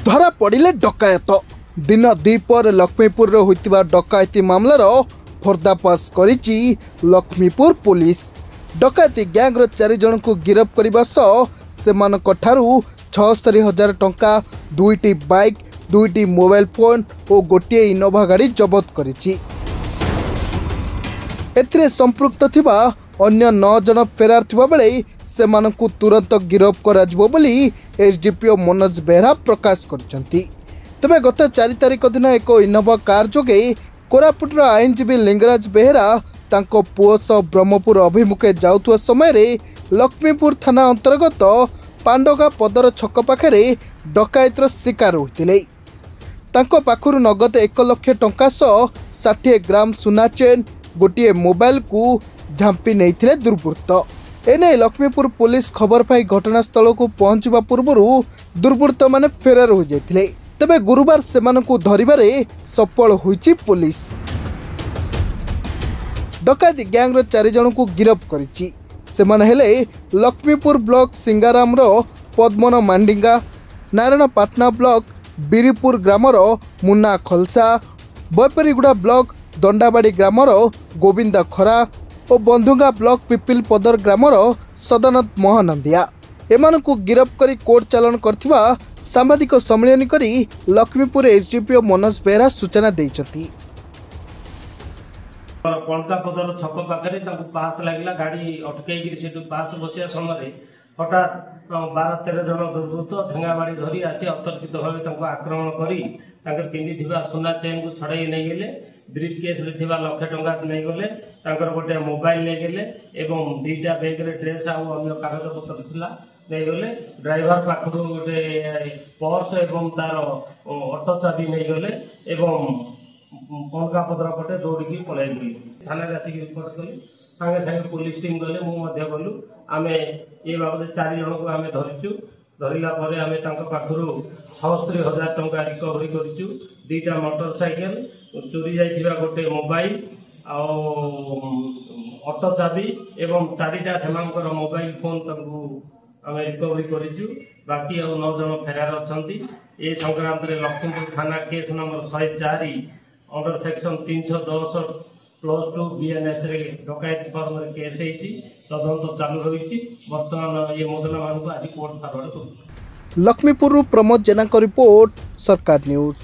धरा पड़िले डकायत दिन द्विपर लक्ष्मीपुर होइतिबा डकायती मामलार पर्दाफाश करिछि लक्ष्मीपुर पुलिस। डकायती गैंगर 4 जन को गिरफ्त करने सेमानक ठारू 76,000 टंका, 2टी बाइक, 2टी मोबाइल फोन और गोटे इनोभा गाड़ी जबत करिछि। एथिरे संपृक्त थिबा अन्य 9 जन फेरार थिबा बेले सेमानकु तुरंत गिरफ्त कराजिबो बोली एसडीपीओ मनोज बेहरा प्रकाश करछंती। तबे गत 4 तारिख दिन एक इनोभा कार जोगे कोरापुटर आईनजीवी लिंगराज बेहरा तांको पुओ सह ब्रह्मपुर अभिमुखे जाउथुवा समय रे लक्ष्मीपुर थाना अंतर्गत पांडगा पदर छक पाखरे डकायतर शिकार होइतिले। तांको पाखरु नगद 1 लाख टंका सह 60 ग्राम सुना चेन, गोटे मोबाइल को झांपी नैथिले दुर्बृत्त। एने लक्ष्मीपुर पुलिस खबर पाई घटनास्थल को पहुंचवा पूर्व दुर्बृत्त माने फेरार हो जाइथिले। तबे गुरुवार सेमानकु धरिबारे सफल होइछि पुलिस। डकायती गैंगर 4 जन को गिरफ्त करिछि। सेमाने हेले लक्ष्मीपुर ब्लॉक सिंगारामर पद्मन मांडिंगा, नारायणपाटना ब्लॉक बीरीपुर ग्रामर मुन्ना खलसा, बैपारीगुड़ा ब्लॉक दंडाबाड़ी ग्रामर गोविंद खरा और बंधुगा ब्लॉक पिपिल पदर ग्रामर सदानंद महानंदिया। एमानकु गिरफ्त करी कोर्ट चालान करथिबा सांबादिक सम्मेलन करी लक्ष्मीपुर एसडीपीओ मनोज बेहरा सूचना दैछथि। पणका पदर छक पाखरे पास लगला गाड़ी अटकई से पास बसिया समय हठात 12-13 जन दुर्बृत्त ढेंगाबाड़ी धरी आसी अतर्कित भाव आक्रमण करी पिंधि सुना चेन को छड़ाई नहीं गले, ब्रीफ केस रे लाख टंका नहीं गले, गोटे मोबाइल नहीं गले एवं 2टा बैग रे ड्रेस आउ अन्य कागज पत्र थिला नहीं गले। ड्राइवर पाखु गोटे पर्स एवं तार ऑटो चाबी नहीं गले एवं पणका पदर पटे दौड़ी पलि गली। थाना आसिक रिपोर्ट कली, सांगे सांगे पुलिस टीम गले, मुझे गलु। आम ये बाबद 4 जन को आम धरिचु। धरला आम पाखु 76,000 टंका रिकवरी करूँ, 2टा मोटरसाइकेल, चोरी जाइथिबा गोटे मोबाइल ऑटो चाबी एवं 4टा सेमानकर मोबाइल फोन आम रिकवरी करूँ। बाकी 9 जन फेरार अच्छा। ए संक्रांत लक्ष्मीपुर थाना case number 104 under section 310+2 BNS डकायती फर्म केस होती तदंत चालू रही। बर्तमान ये मुद्दा मान आज कोर्ट फरवर्ड कर। लक्ष्मीपुर प्रमोद जेना रिपोर्ट, सरकार न्यूज।